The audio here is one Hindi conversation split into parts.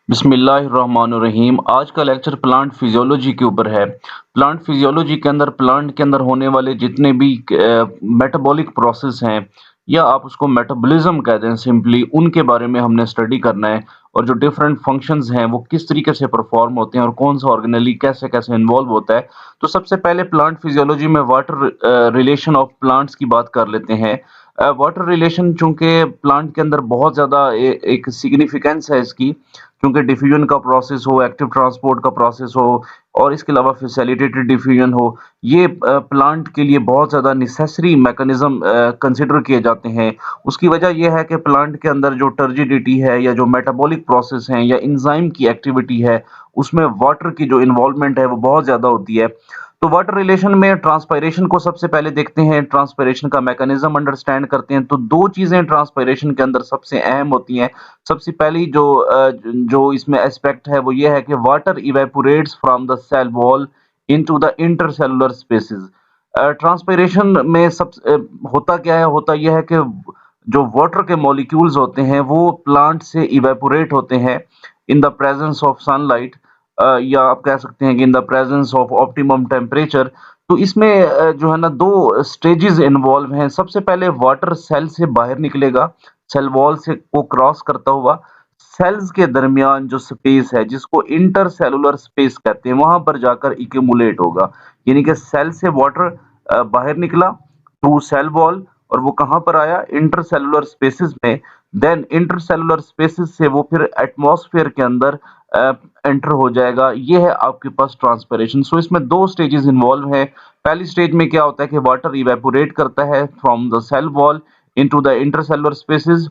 बिस्मिल्लाहिर्रहमानुर्रहीम। आज का लेक्चर प्लांट फिजियोलॉजी के ऊपर है। प्लांट फिजियोलॉजी के अंदर प्लांट के अंदर होने वाले जितने भी मेटाबॉलिक प्रोसेस हैं या आप उसको मेटाबॉलिज्म कहते हैं सिंपली, उनके बारे में हमने स्टडी करना है। और जो डिफरेंट फंक्शंस हैं वो किस तरीके से परफॉर्म होते हैं और कौन सा ऑर्गेनेली कैसे कैसे इन्वॉल्व होता है। तो सबसे पहले प्लांट फिजियोलॉजी में वाटर रिलेशन ऑफ प्लांट्स की बात कर लेते हैं। वाटर रिलेशन चूंकि प्लांट के अंदर बहुत ज़्यादा एक सिग्निफिकेंस है इसकी, क्योंकि डिफ्यूजन का प्रोसेस हो, एक्टिव ट्रांसपोर्ट का प्रोसेस हो और इसके अलावा फैसिलिटेटेड डिफ्यूजन हो, ये प्लांट के लिए बहुत ज़्यादा नेसेसरी मैकेनिज्म कंसिडर किए जाते हैं। उसकी वजह ये है कि प्लांट के अंदर जो टर्जिडिटी है या जो मेटाबॉलिक प्रोसेस हैं या एंजाइम की एक्टिविटी है, उसमें वाटर की जो इन्वॉल्वमेंट है वो बहुत ज़्यादा होती है। तो वाटर रिलेशन में ट्रांसपायरेशन को सबसे पहले देखते हैं, ट्रांसपायरेशन का मैकेनिज्म अंडरस्टैंड करते हैं। तो दो चीज़ें ट्रांसपायरेशन के अंदर सबसे अहम होती हैं। सबसे पहली जो इसमें एस्पेक्ट है वो ये है कि water evaporates from the cell wall into the intercellular spaces. Transpiration में होता क्या है, होता यह है कि जो वाटर के मॉलिक्यूल्स होते हैं वो प्लांट से इवेपोरेट होते हैं इन द प्रेजेंस ऑफ सनलाइट, या आप कह सकते हैं कि इन the presence of optimum temperature. तो इसमें जो है ना दो स्टेजेस इन्वॉल्व हैं। सबसे पहले वाटर सेल से बाहर निकलेगा, सेल वॉल से को क्रॉस करता हुआ सेल्स के दरमियान जो स्पेस है जिसको इंटरसेलुलर स्पेस कहते हैं, वहां पर जाकर इक्यूमुलेट होगा। यानी कि सेल से वाटर बाहर निकला थ्रू सेल वॉल और वो कहां पर आया, इंटरसेलुलर स्पेसेस में। देन इंटरसेलुलर स्पेसेस से वो फिर एटमॉस्फेयर के अंदर एंटर हो जाएगा। ये है आपके पास ट्रांसपिरेशन। सो इसमें दो स्टेजेस इन्वॉल्व हैं। पहली स्टेज में क्या होता है कि वाटर इवेपोरेट करता है from the cell wall into the intercellular spaces,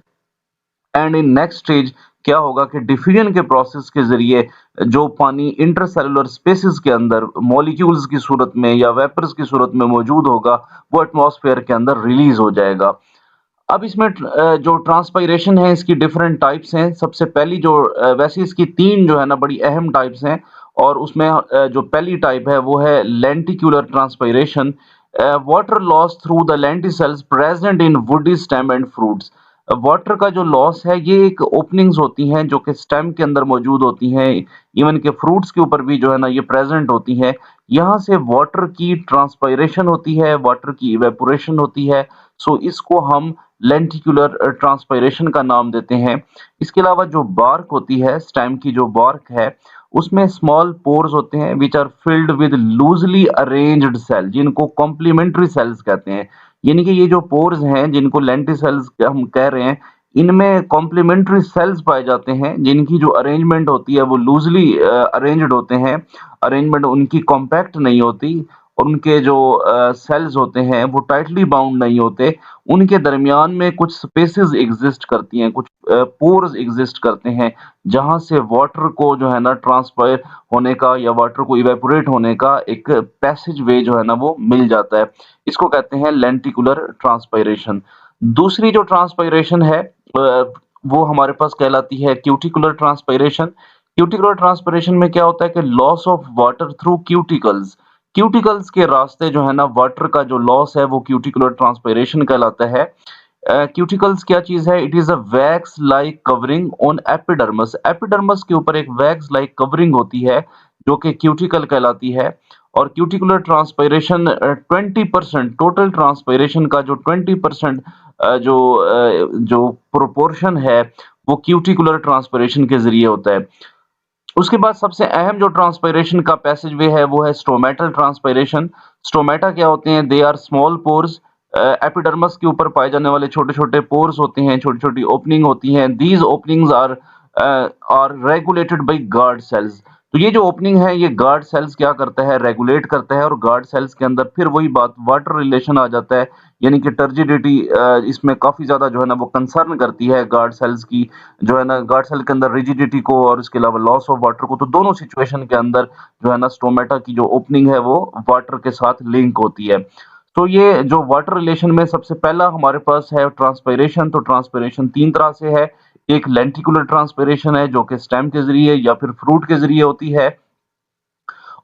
and in next stage क्या होगा कि डिफ्यूजन के प्रोसेस के जरिए जो पानी इंटरसेलुलर स्पेसेस के अंदर मॉलिक्यूल्स की सूरत में या वेपर्स की सूरत में मौजूद होगा, वो एटमॉस्फेयर के अंदर रिलीज हो जाएगा। अब इसमें जो ट्रांसपायरेशन है इसकी डिफरेंट टाइप्स हैं। सबसे पहली वैसे इसकी तीन जो है ना बड़ी अहम टाइप्स हैं, और उसमें जो पहली टाइप है वो है लेंटिक्यूलर transpiration. Water loss through the lenticels present in woody stem and fruits. Water का जो लॉस है ये एक ओपनिंग्स होती हैं जो कि स्टेम के अंदर मौजूद होती हैं, इवन के फ्रूट्स के ऊपर भी जो है ना ये प्रेजेंट होती हैं। यहाँ से वाटर की ट्रांसपायरेशन होती है, वाटर की इवेपोरेशन होती है। सो इसको हम लेंटिकुलर ट्रांसपायरेशन का नाम देते हैं। इसके अलावा जो बार्क होती है, स्टेम की जो बार्क है, उसमें स्मॉल पोर्स होते हैं which are filled with loosely arranged cell, जिनको कॉम्प्लीमेंट्री सेल्स कहते हैं। यानी कि ये जो पोर्स हैं जिनको लेंटिसेल्स हम कह रहे हैं, इनमें कॉम्प्लीमेंट्री सेल्स पाए जाते हैं जिनकी जो अरेंजमेंट होती है वो लूजली अरेंज्ड होते हैं। अरेंजमेंट उनकी कॉम्पैक्ट नहीं होती, और उनके जो सेल्स होते हैं वो टाइटली बाउंड नहीं होते। उनके दरमियान में कुछ स्पेसेस एग्जिस्ट करती हैं, कुछ पोर्स एग्जिस्ट करते हैं, जहां से वाटर को जो है ना ट्रांसफर होने का या वाटर को इवेपोरेट होने का एक पैसेज वे जो है ना वो मिल जाता है। इसको कहते हैं लेंटिकुलर ट्रांसपायरेशन। दूसरी जो ट्रांसपायरेशन है वो हमारे पास कहलाती है क्यूटिकुलर ट्रांसपायरेशन। क्यूटिकुलर ट्रांसपायरेशन में क्या होता है कि loss of water through cuticles, cuticles के रास्ते जो है ना वाटर का जो लॉस है वो क्यूटिकुलर ट्रांसपायरेशन कहलाता है। क्यूटिकल्स क्या चीज है, it is a wax like covering on epidermis. Epidermis के ऊपर एक वैक्स लाइक कवरिंग होती है जो कि क्यूटिकल कहलाती है। और क्यूटिकुलर ट्रांसपायरेशन 20%, टोटल ट्रांसपायरेशन का जो 20% जो प्रोपोर्शन है वो क्यूटिकुलर ट्रांसपायरेशन के जरिए होता है। उसके बाद सबसे अहम जो ट्रांसपायरेशन का पैसेज वे है वो है स्ट्रोमेटल ट्रांसपायरेशन। स्ट्रोमेटा क्या होते हैं, they are small pores. Epidermis के ऊपर पाए जाने वाले छोटे छोटे पोर्स होते हैं, छोटी छोटी ओपनिंग होती हैं। These openings are regulated by guard cells. तो ये जो ओपनिंग है ये गार्ड सेल्स क्या करता है, रेगुलेट करता है, और गार्ड सेल्स के अंदर फिर वही बात वाटर रिलेशन आ जाता है। यानी कि टर्जिडिटी इसमें काफी ज्यादा जो है ना वो कंसर्न करती है गार्ड सेल्स की, जो है ना गार्ड सेल के अंदर रिजिडिटी को और इसके अलावा लॉस ऑफ वाटर को। तो दोनों सिचुएशन के अंदर जो है ना स्टोमेटा की जो ओपनिंग है वो वाटर के साथ लिंक होती है। तो ये जो वाटर रिलेशन में सबसे पहला हमारे पास है ट्रांसपायरेशन। तो ट्रांसपायरेशन तीन तरह से है। एक लेंटिकुलर ट्रांसपायरेशन है जो कि स्टेम के जरिए या फिर फ्रूट के जरिए होती है,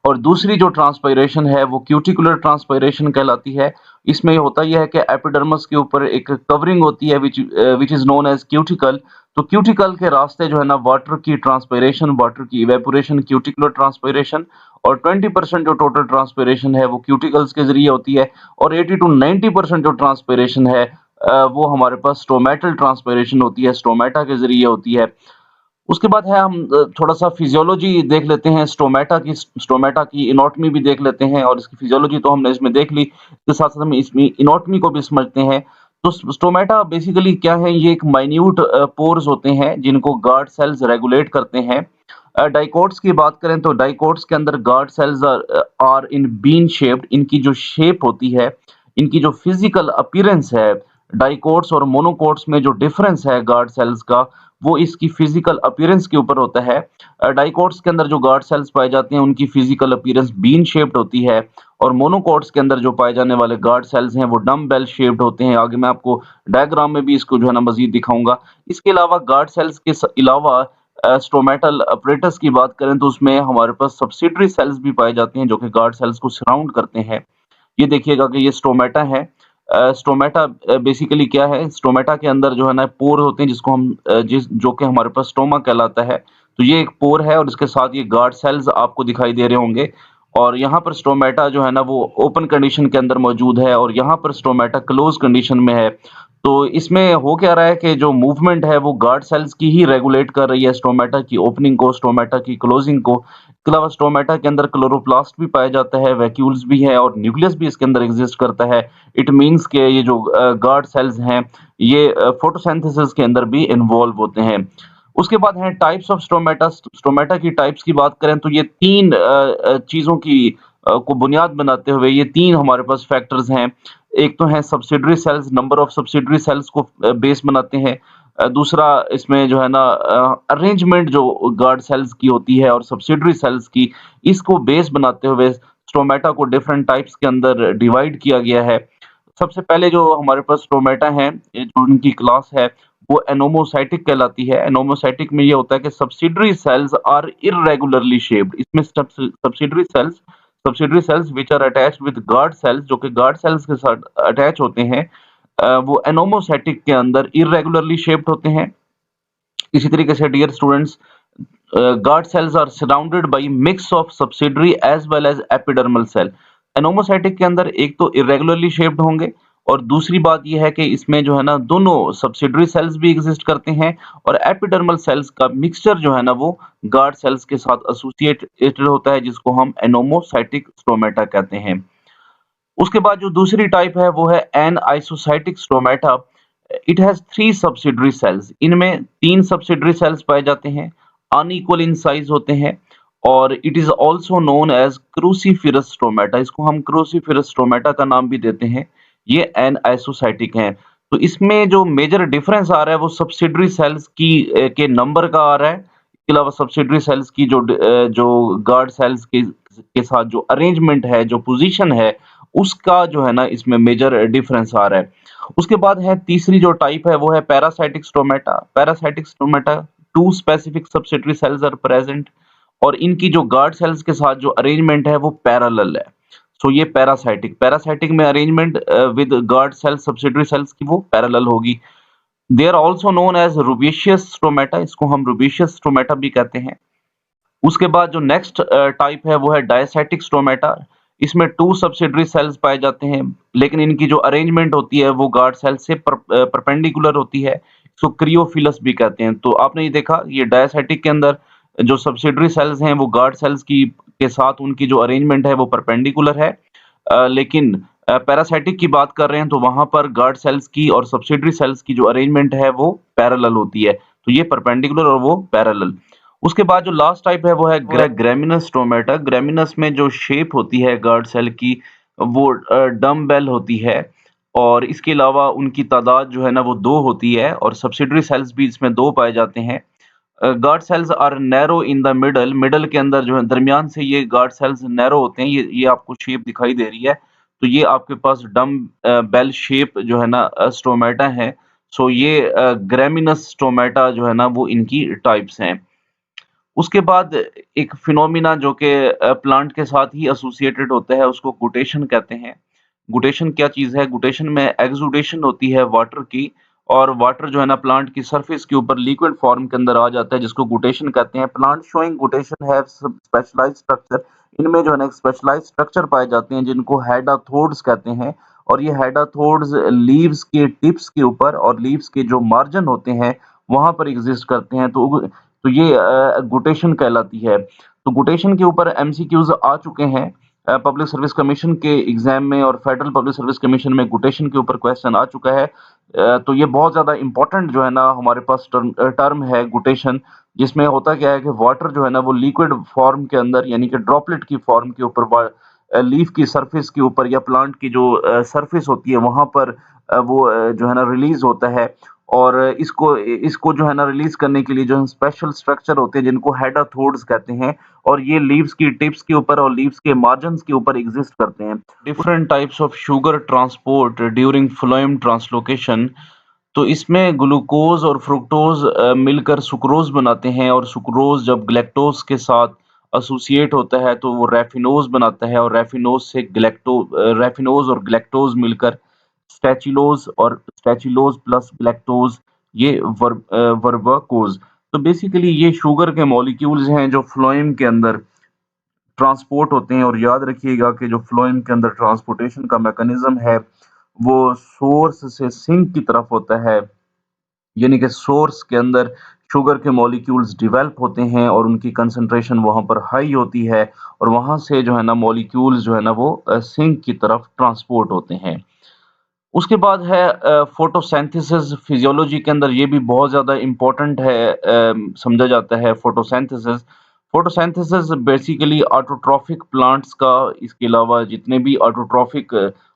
और दूसरी जो ट्रांसपायरेशन है वो क्यूटिकुलर ट्रांसपायरेशन कहलाती है। इसमें होता यह है कि एपिडर्मस के ऊपर एक कवरिंग होती है which is known as cuticle. तो क्यूटिकल के रास्ते जो है ना वाटर की ट्रांसपिरेशन, वाटर की इवेपोरेशन, क्यूटिकुलर ट्रांसपिरेशन और 20% जो टोटल ट्रांसपिरेशन है वो क्यूटिकल्स के ज़रिए होती है और 80 टू 90% जो ट्रांसपिरेशन है वो हमारे पास स्टोमेटल ट्रांसपिरेशन होती है, स्टोमेटा के ज़रिए होती है। उसके बाद है हम थोड़ा-सा फिजियोलॉजी देख लेते हैं स्टोमेटा की एनाटॉमी भी देख लेते हैं और इसकी फिजियोलॉजी तो हमने इसमें देख ली। इसके साथ-साथ हम इसमें एनाटॉमी को भी समझते हैं। तो स्टोमेटा बेसिकली क्या है? ये एक माइन्यूट पोर्स होते हैं जिनको गार्ड सेल्स रेगुलेट करते हैं। डाइकोट्स की बात करें तो डाइकोट्स के अंदर guard cells are in bean shaped. इनकी जो शेप होती है, इनकी जो फिजिकल अपीयरेंस है, डाइकोट्स और मोनोकोट्स में जो डिफरेंस है गार्ड सेल्स का, वो इसकी फिजिकल अपीयरेंस के ऊपर होता है। डाइकोट्स के अंदर जो गार्ड सेल्स पाए जाते हैं उनकी फिजिकल अपीयरेंस बीन शेप्ड होती है और मोनोकोट्स के अंदर जो पाए जाने वाले गार्ड सेल्स हैं वो डम्ब बेल शेप्ड होते हैं। आगे मैं आपको डायग्राम में भी इसको जो है ना मज़ीद दिखाऊँगा। इसके अलावा गार्ड सेल्स के अलावा स्टोमेटल अपरेटस की बात करें तो उसमें हमारे पास सब्सिडरी सेल्स भी पाए जाते हैं जो कि गार्ड सेल्स को सराउंड करते हैं। ये देखिएगा कि ये स्टोमेटा है। स्टोमेटा बेसिकली क्या है? स्टोमेटा के अंदर जो है ना पोर होते हैं जिसको हम जिस जो कि हमारे पास स्टोमा कहलाता है। तो ये एक पोर है और इसके साथ ये गार्ड सेल्स आपको दिखाई दे रहे होंगे और यहाँ पर स्टोमेटा जो है ना वो ओपन कंडीशन के अंदर मौजूद है और यहाँ पर स्टोमेटा क्लोज़ कंडीशन में है। तो इसमें हो क्या रहा है कि जो मूवमेंट है वो गार्ड सेल्स की ही रेगुलेट कर रही है स्टोमेटा की ओपनिंग को, स्टोमेटा की क्लोजिंग को। इसके अलावा स्टोमेटा के अंदर क्लोरोप्लास्ट भी पाया जाता है, वैक्यूल्स भी है और न्यूक्लियस भी इसके अंदर एग्जिस्ट करता है। इट मीन्स के ये जो गार्ड सेल्स हैं ये फोटोसिंथेसिस के अंदर भी इन्वॉल्व होते हैं। उसके बाद हैं टाइप्स ऑफ स्टोमेटा। स्टोमेटा की टाइप्स की बात करें तो ये 3 चीज़ों की को बुनियाद बनाते हुए ये 3 हमारे पास फैक्टर्स हैं। एक तो है subsidiary cells, number of subsidiary cells को बेस बनाते हैं। दूसरा इसमें जो है ना अरेंजमेंट जो गार्ड सेल्स की होती है और सब्सिडियरी सेल्स की, इसको बेस बनाते हुए स्टोमेटा को डिफरेंट टाइप्स के अंदर डिवाइड किया गया है। सबसे पहले जो हमारे पास स्टोमेटा हैं, ये जो उनकी क्लास है, वो एनोमोसाइटिक कहलाती है। एनोमोसाइटिक में ये होता है कि subsidiary cells are irregularly shaped. इसमें subsidiary cells which are attached with guard cells, जो कि गार्ड सेल्स के साथ अटैच होते हैं, वो एनोमोसाइटिक के अंदर इर्रेगुलरली शेप्ड होते हैं। इसी तरीके से dear students, guard cells are surrounded by mix of subsidiary as well as epidermal cell. Anomocytic के अंदर एक तो इरेगुलरली शेप्ड होंगे और दूसरी बात यह है कि इसमें जो है ना दोनों सब्सिडियरी सेल्स भी एग्जिस्ट करते हैं और एपिडर्मल सेल्स का मिक्सचर जो है ना वो गार्ड सेल्स के साथ एसोसिएटेड होता है, जिसको हम एनोमोसाइटिक स्टोमेटा कहते हैं। उसके बाद जो दूसरी टाइप है वो है anisocytic stomata. It has 3 subsidiary cells. इनमें 3 सब्सिडियरी सेल्स पाए जाते हैं, अनइक्वल इन साइज होते हैं और it is also known as cruciferous stomata. इसको हम क्रूसीफेरस स्टोमेटा का नाम भी देते हैं। ये एन आइसोसाइटिक हैं। तो इसमें जो मेजर डिफरेंस आ रहा है वो सब्सिडियरी सेल्स की के नंबर का आ रहा है। इसके अलावा सब्सिडियरी सेल्स की जो गार्ड सेल्स के साथ जो अरेंजमेंट है, जो पोजीशन है, उसका जो है ना इसमें मेजर डिफरेंस आ रहा है। उसके बाद है तीसरी जो टाइप है वो है parasitic stomata. Parasitic stomata 2 specific subsidiary cells are present और इनकी जो गार्ड सेल्स के साथ जो अरेंजमेंट है वो पैरेलल है। सो ये पैरासाइटिक पैरासाइटिक में arrangement with guard cells subsidiary cells की वो पैरेलल होगी। They are also known as rubiaceous stomata. इसको हम रूबिशियस स्टोमेटा भी कहते हैं। उसके बाद जो नेक्स्ट टाइप है वो है डायसाइटिक स्टोमेटा। इसमें 2 सब्सिडियरी सेल्स पाए जाते हैं, लेकिन इनकी जो अरेंजमेंट होती है वो गार्ड सेल से परपेंडिकुलर होती है। इसको क्रियोफिलस भी कहते हैं। तो आपने ये देखा, ये डायसाइटिक के अंदर जो सब्सिडियरी सेल्स हैं वो गार्ड सेल्स की के साथ उनकी जो अरेंजमेंट है वो परपेंडिकुलर है। लेकिन पैरासाइटिक की बात कर रहे हैं तो वहां पर गार्ड सेल्स की और सब्सिडियरी सेल्स की जो अरेंजमेंट है वो पैरेलल होती है। तो ये परपेंडिकुलर और वो पैरेलल। उसके बाद जो लास्ट टाइप है वो है ग्रेमिनस स्टोमेटा। ग्रेमिनस में जो शेप होती है गार्ड सेल की वो डम्ब-बेल होती है और इसके अलावा उनकी तादाद जो है ना वो 2 होती है और सब्सिडियरी सेल्स भी इसमें 2 पाए जाते हैं। Guard cells are narrow in the middle. Middle के अंदर जो है दरमियान से ये गार्ड सेल्स नैरो होते हैं। ये आपको शेप दिखाई दे रही है। तो ये आपके पास बेल शेप जो है ना स्टोमेटा है। सो ये ग्रेमिनस स्टोमेटा जो है ना वो इनकी टाइप्स हैं। उसके बाद एक फिनोमिना जो कि प्लांट के साथ ही एसोसिएटेड होता है उसको गुटेशन कहते हैं। गुटेशन क्या चीज़ है? गुटेशन में एक्सुडेशन होती है वाटर की और वाटर जो है ना प्लांट की सरफेस के ऊपर लिक्विड फॉर्म के अंदर आ जाता है, जिसको गुटेशन कहते हैं। Plant showing guttation have some specialised structure. इनमें जो है ना एक स्पेशलाइज्ड स्ट्रक्चर पाए जाते हैं जिनको हेडाथोड्स कहते हैं। और ये हेडाथोड्स लीव्स के टिप्स के ऊपर और लीव्स के जो मार्जिन होते हैं वहां पर एग्जिस्ट करते हैं। तो ये गुटेशन कहलाती है। तो गुटेशन के ऊपर एमसीक्यूज आ चुके हैं पब्लिक सर्विस कमीशन के एग्जाम में, और फेडरल पब्लिक सर्विस कमीशन में गुटेशन के ऊपर क्वेश्चन आ चुका है। तो ये बहुत ज़्यादा इम्पोर्टेंट जो है ना हमारे पास टर्म है गुटेशन, जिसमें होता क्या है कि वाटर जो है ना वो लिक्विड फॉर्म के अंदर यानी कि ड्रॉपलेट की फॉर्म के ऊपर लीफ की सरफेस के ऊपर या प्लांट की जो सरफेस होती है वहां पर वो जो है ना रिलीज होता है। और इसको इसको जो है ना रिलीज करने के लिए जो स्पेशल स्ट्रक्चर होते हैं जिनको हेडाथोड्स कहते हैं, और ये लीव्स की टिप्स के ऊपर और लीव्स के मार्जिन्स के ऊपर एग्जिस्ट करते हैं। Different types of sugar transport during phloem translocation. तो इसमें ग्लूकोज और फ्रुक्टोज मिलकर सुक्रोज बनाते हैं, और सुक्रोज जब ग्लैक्टोज के साथ एसोसिएट होता है तो वो रैफिनोज बनाता है, और रैफिनोज से रैफिनोज और ग्लैक्टोज मिलकर स्टैचिलोज, और स्टैचिलोज प्लस ग्लैक्टोज ये वर्बाकोज। तो बेसिकली ये शुगर के मॉलिक्यूल्स हैं जो फ्लोएम के अंदर ट्रांसपोर्ट होते हैं। और याद रखिएगा कि जो फ्लोएम के अंदर ट्रांसपोर्टेशन का मैकेनिज्म है वो सोर्स से सिंक की तरफ होता है, यानी कि सोर्स के अंदर शुगर के मॉलिक्यूल्स डेवलप होते हैं और उनकी कंसंट्रेशन वहां पर हाई होती है, और वहां से जो है ना मॉलिक्यूल्स जो है ना वो सिंक की तरफ ट्रांसपोर्ट होते हैं। उसके बाद है फोटोसिंथेसिस। फिजियोलॉजी के अंदर ये भी बहुत ज़्यादा इम्पोर्टेंट है, समझा जाता है photosynthesis. Photosynthesis basically autotrophic plants का, इसके अलावा जितने भी ऑटोट्रॉफिक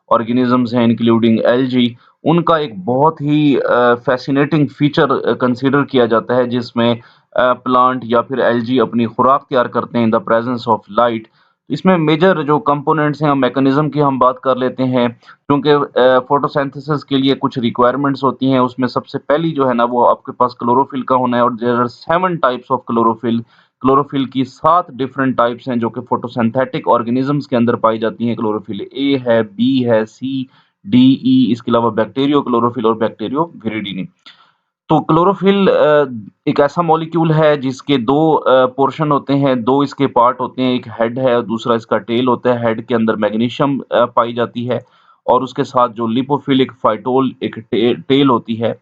ऑर्गेनिजम्स हैं इंक्लूडिंग एल्गी, उनका एक बहुत ही फैसिनेटिंग फीचर कंसीडर किया जाता है, जिसमें प्लांट या फिर एल्गी अपनी खुराक तैयार करते हैं इन द प्रेजेंस ऑफ लाइट। इसमें मेजर जो कंपोनेंट्स हैं मैकेनिज्म की हम बात कर लेते हैं, क्योंकि फोटोसिंथेसिस के लिए कुछ रिक्वायरमेंट्स होती हैं। उसमें सबसे पहली जो है ना वो आपके पास क्लोरोफिल का होना है, और there are 7 types of chlorophyll. Chlorophyll की 7 डिफरेंट टाइप्स हैं जो कि फोटोसिंथेटिक ऑर्गेनिजम्स के अंदर पाई जाती हैं। क्लोरोफिल ए है, बी है, सी, डी, ई, इसके अलावा बैक्टीरियो क्लोरोफिल और बैक्टीरियो विरिडिनी। तो क्लोरोफिल एक ऐसा मॉलिक्यूल है जिसके 2 पोर्शन होते हैं, 2 इसके पार्ट होते हैं, एक हेड है और दूसरा इसका टेल होता है। हेड के अंदर मैग्नीशियम पाई जाती है, और उसके साथ जो लिपोफिलिक फाइटोल एक टेल होती है।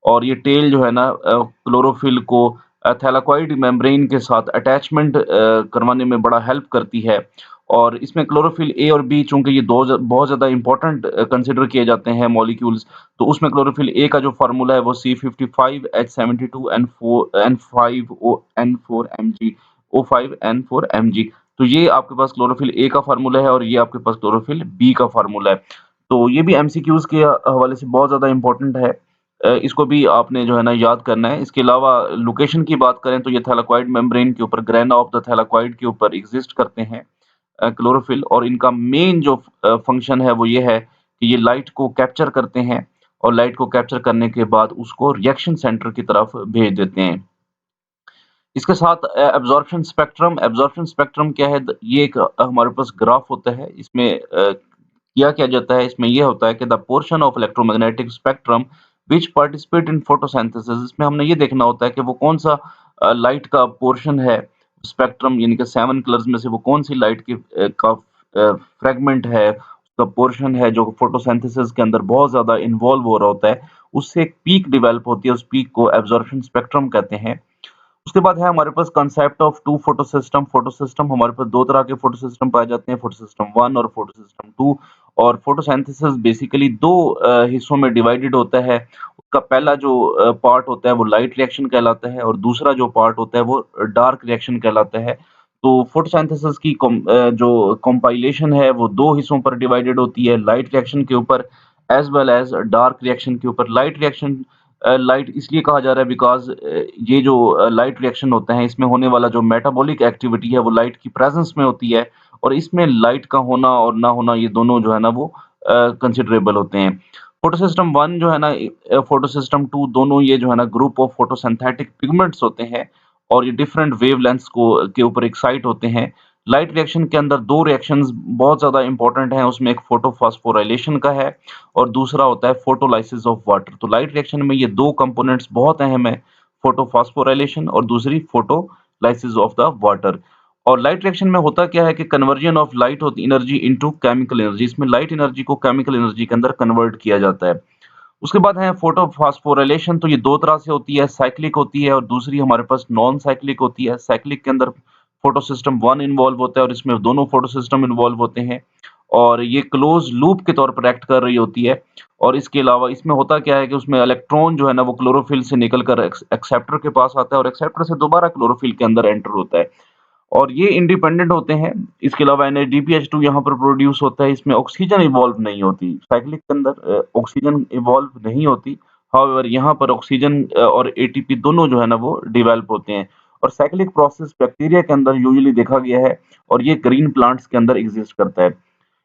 और ये टेल जो है ना क्लोरोफिल को थैलाकोइड मेम्ब्रेन के साथ अटैचमेंट करवाने में बड़ा हेल्प करती है। और इसमें क्लोरोफिल ए और बी चूंकि ये बहुत ज़्यादा इंपॉर्टेंट कंसिडर किए जाते हैं मॉलिक्यूल्स, तो उसमें क्लोरोफिल ए का जो फार्मूला है वो C55H72N4Mg O5N4Mg। तो ये आपके पास क्लोरोफिल ए का फार्मूला है, और ये आपके पास क्लोरोफिल बी का फार्मूला है। तो ये भी एमसीक्यूज के हवाले से बहुत ज़्यादा इंपॉर्टेंट है। इसको भी आपने जो है ना याद करना है। इसके अलावा लोकेशन की बात करें तो ये थैलाकोइड मेम्ब्रेन के ऊपर, ग्रेना ऑफ द थैलाकोइड के ऊपर एग्जिस्ट करते हैं क्लोरोफिल। और इनका मेन जो फंक्शन है वो ये है कि ये लाइट को कैप्चर करते हैं, और लाइट को कैप्चर करने के बाद उसको रिएक्शन सेंटर की तरफ भेज देते हैं। इसके साथ एब्जॉर्प्शन स्पेक्ट्रम क्या है? ये एक हमारे पास ग्राफ होता है। इसमें किया जाता है, इसमें ये होता है कि the portion of electromagnetic spectrum which participate in photosynthesis. इसमें हमने ये देखना होता है कि वो कौन सा लाइट का पोर्शन है स्पेक्ट्रम, यानी कि 7 कलर्स में से वो कौन सी लाइट की का फ्रेगमेंट है, उसका पोर्शन है जो फोटोसिंथेसिस के अंदर बहुत ज़्यादा इन्वॉल्व हो रहा होता है। उससे एक पीक डेवलप होती है, उस पीक को एब्जॉर्प्शन स्पेक्ट्रम कहते हैं। उसके बाद है हमारे पास concept of two photosystem. Photosystem हमारे पास 2 तरह के फोटोसिस्टम पाए जाते हैं, फोटोसिस्टम 1 और फोटोसिस्टम 2। और फोटोसिंथेसिस बेसिकली 2 हिस्सों में डिवाइडेड होता है। उसका पहला जो पार्ट होता है वो लाइट रिएक्शन कहलाता है, और दूसरा जो पार्ट होता है वो डार्क रिएक्शन कहलाता है। तो फोटोसिंथेसिस की जो कंपाइलेशन है वो 2 हिस्सों पर डिवाइडेड होती है, लाइट रिएक्शन के ऊपर as well as dark reaction के ऊपर। लाइट रिएक्शन लाइट इसलिए कहा जा रहा है बिकॉज़ ये जो लाइट रिएक्शन होते हैं इसमें होने वाला जो मेटाबॉलिक एक्टिविटी है वो लाइट की प्रेजेंस में होती है, और इसमें लाइट का होना और ना होना ये दोनों जो है ना वो कंसिडरेबल होते हैं। फोटोसिस्टम 1 जो है ना फोटोसिस्टम 2 दोनों ये जो है ना ग्रुप ऑफ फोटोसिंथेटिक पिगमेंट्स होते हैं, और ये डिफरेंट वेवलेंथ्स को के ऊपर एक्साइट होते हैं। लाइट रिएक्शन के अंदर 2 रिएक्शंस बहुत ज़्यादा इम्पोर्टेंट हैं, उसमें एक फोटोफॉस्फोराइलेशन का है और दूसरा होता है फोटोलाइसिस ऑफ वाटर। तो लाइट रिएक्शन में ये 2 कंपोनेंट्स बहुत अहम हैं, फोटोफॉस्फोराइलेशन और दूसरी फोटोलाइसिस ऑफ द वाटर। और लाइट रिएक्शन में होता क्या है कि कन्वर्जन ऑफ लाइट होती एनर्जी इनटू केमिकल एनर्जी। इसमें लाइट एनर्जी को केमिकल एनर्जी के अंदर कन्वर्ट किया जाता है। उसके बाद है फोटोफॉस्फोराइलेशन, तो ये 2 तरह से होती है, साइक्लिक होती है और दूसरी हमारे पास नॉन साइक्लिक होती है। साइक्लिक के अंदर फोटो सिस्टम 1 इन्वॉल्व होता है और इसमें दोनों फोटो सिस्टम इन्वॉल्व होते हैं और ये क्लोज लूप के तौर पर एक्ट कर रही होती है। और इसके अलावा इसमें होता क्या है कि उसमें इलेक्ट्रॉन जो है ना वो क्लोरोफिल से निकलकर एक्सेप्टर के पास आता है और एक्सेप्टर से दोबारा क्लोरोफिल के अंदर एंटर होता है और ये इंडिपेंडेंट होते हैं। इसके अलावा NADPH2 यहाँ पर प्रोड्यूस होता है, इसमें ऑक्सीजन इवॉल्व नहीं होती। साइक्लिक के अंदर ऑक्सीजन इवॉल्व नहीं होती। हाउएवर यहाँ पर ऑक्सीजन और एटीपी दोनों जो है ना वो डेवलप होते हैं और साइक्लिक प्रोसेस बैक्टीरिया के अंदर यूजुअली देखा गया है और ये ग्रीन प्लांट्स के अंदर एग्जिस्ट करता है।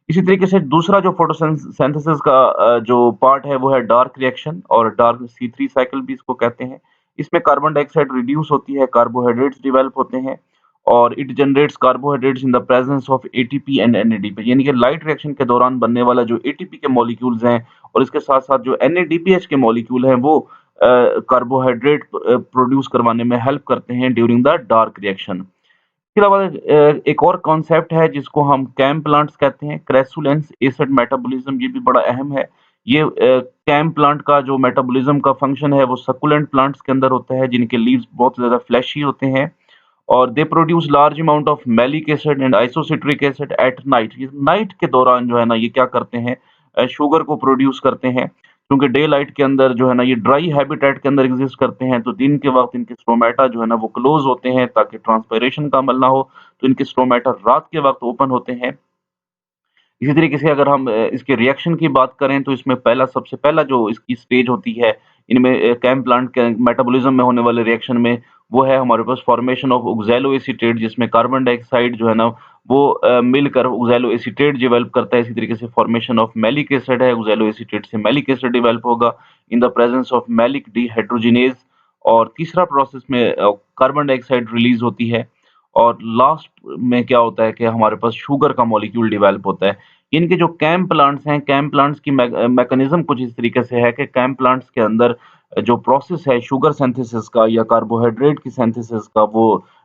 इसी तरीके से दूसरा जो फोटोसिंथेसिस का जो पार्ट है वो है डार्क रिएक्शन और डार्क C3 साइकिल भी इसको कहते हैं। इसमें कार्बन डाइऑक्साइड रिड्यूस होती है, कार्बोहाइड्रेट्स डेवलप होते हैं और it generates carbohydrates in the presence of ATP and NADPH, यानी कि लाइट रिएक्शन के दौरान बनने वाला जो एटीपी के मॉलिक्यूल्स हैं और इसके साथ-साथ जो NADPH के मॉलिक्यूल हैं वो कार्बोहाइड्रेट प्रोड्यूस करवाने में हेल्प करते हैं ड्यूरिंग द डार्क रिएक्शन। इसके अलावा एक और कॉन्सेप्ट है जिसको हम कैम प्लांट्स कहते हैं, क्रेसुलेंस एसिड मेटाबॉलिज्म, ये भी बड़ा अहम है। ये कैम प्लांट का जो मेटाबॉलिज्म का फंक्शन है वो सक्युलेंट प्लांट्स के अंदर होता है जिनके लीव्स बहुत ज़्यादा फ्लैशी होते हैं और they produce large amount of malic acid and isocitric acid at night. ये नाइट के दौरान जो है ना ये क्या करते हैं, शुगर को प्रोड्यूस करते हैं क्योंकि डे लाइट के अंदर जो है ना ये ड्राई हैबिटेट के अंदर एग्जिस्ट करते हैं, तो दिन के वक्त इनके स्टोमेटा जो है ना वो क्लोज होते हैं ताकि ट्रांसपायरेशन का अमल ना हो, तो इनके स्टोमेटा रात के वक्त ओपन होते हैं। इसी तरीके से अगर हम इसके रिएक्शन की बात करें तो इसमें सबसे पहला जो इसकी स्टेज होती है इनमें कैम प्लांट के मेटाबॉलिज्म में होने वाले रिएक्शन में वो है हमारे पास फॉर्मेशन ऑफ ऑक्सैलोएसीटेट, जिसमें कार्बन डाइऑक्साइड जो है ना वो मिलकर ऑक्सैलोएसीटेट डेवलप करता है। इसी तरीके से फॉर्मेशन ऑफ मैलिक एसिड है, ऑक्सैलोएसीटेट से मैलिक एसिड डेवलप होगा in the presence of malic dehydrogenase. और तीसरा प्रोसेस में कार्बन डाइऑक्साइड रिलीज होती है और लास्ट में क्या होता है कि हमारे पास शुगर का मॉलिक्यूल डेवलप होता है। इनके जो कैम प्लांट्स हैं, कैम प्लांट्स की मैकेनिज्म कुछ इस तरीके से है कि कैम प्लांट्स के अंदर जो प्रोसेस है शुगर सिंथेसिस का या कार्बोहाइड्रेट की सिंथेसिस का वो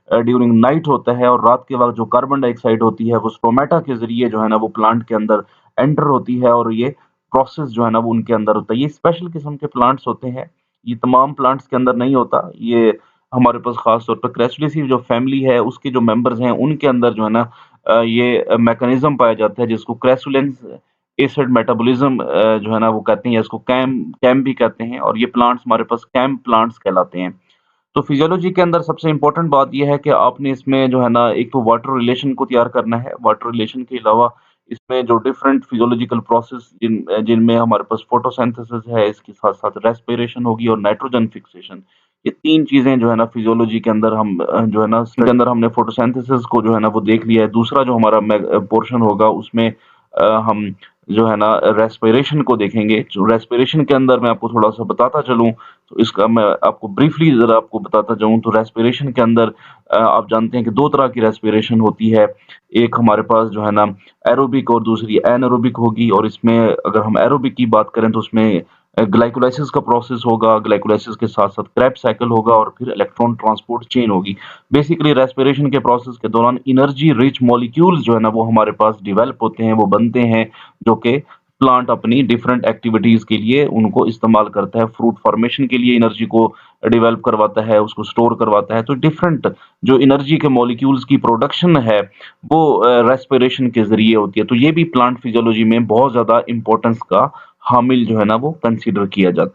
ड्यूरिंग नाइट होता है और रात के वक्त जो कार्बन डाइऑक्साइड होती है वो स्टोमेटा के जरिए जो है ना वो प्लांट के अंदर एंटर होती है और ये प्रोसेस जो है ना वो उनके अंदर होता है। ये स्पेशल किस्म के प्लांट्स होते हैं, ये तमाम प्लांट्स के अंदर नहीं होता। ये हमारे पास खास तौर पर क्रैसुलेसी जो फैमिली है उसके जो मेंबर्स हैं उनके अंदर जो है ना ये मैकेनिज्म पाया जाता है जिसको क्रैसुलेंस एसिड मेटाबॉलिज्म जो है ना वो कहते हैं या इसको कैम कैम भी कहते हैं और ये प्लांट्स हमारे पास कैम प्लांट्स कहलाते हैं। तो फिजियोलॉजी के अंदर सबसे इम्पोर्टेंट बात ये है कि आपने इसमें जो है ना एक तो वाटर रिलेशन को तैयार करना है। वाटर रिलेशन के अलावा इसमें जो डिफरेंट फिजियोलॉजिकल प्रोसेस जिनमें हमारे पास फोटोसिंथेसिस है, इसके साथ-साथ रेस्पिरेशन होगी और नाइट्रोजन फिक्सेशन। ये 3 चीज़ें जो है ना फिजियोलॉजी के अंदर हम जो है ना इसके अंदर हमने फोटोसिंथेसिस को जो है ना वो देख लिया है। दूसरा जो हमारा पोर्शन होगा उसमें हम जो है ना रेस्पिरेशन को देखेंगे। जो रेस्पिरेशन के अंदर मैं आपको थोड़ा-सा बताता चलूँ, तो इसका मैं आपको ब्रीफली ज़रा आपको बताता जाऊँ तो रेस्पिरेशन के अंदर आप जानते हैं कि 2 तरह की रेस्पिरेशन होती है। एक हमारे पास जो है ना एरोबिक और दूसरी एनारोबिक होगी और इसमें अगर हम एरोबिक की बात करें तो उसमें ग्लाइकोलाइसिस का प्रोसेस होगा, ग्लाइकोलाइसिस के साथ-साथ क्रेब्स साइकिल होगा और फिर इलेक्ट्रॉन ट्रांसपोर्ट चेन होगी। बेसिकली रेस्पिरेशन के प्रोसेस के दौरान एनर्जी रिच मॉलिक्यूल्स जो है ना वो हमारे पास डेवलप होते हैं, वो बनते हैं जो कि प्लांट अपनी डिफरेंट एक्टिविटीज़ के लिए उनको इस्तेमाल करता है। फ्रूट फॉर्मेशन के लिए एनर्जी को डेवलप करवाता है, उसको स्टोर करवाता है। तो डिफरेंट जो एनर्जी के मॉलिक्यूल्स की प्रोडक्शन है वो रेस्पिरेशन के ज़रिए होती है। तो ये भी प्लांट फिजियोलॉजी में बहुत ज़्यादा इम्पोर्टेंस का हामिल जो है ना वो कंसीडर किया जाता है।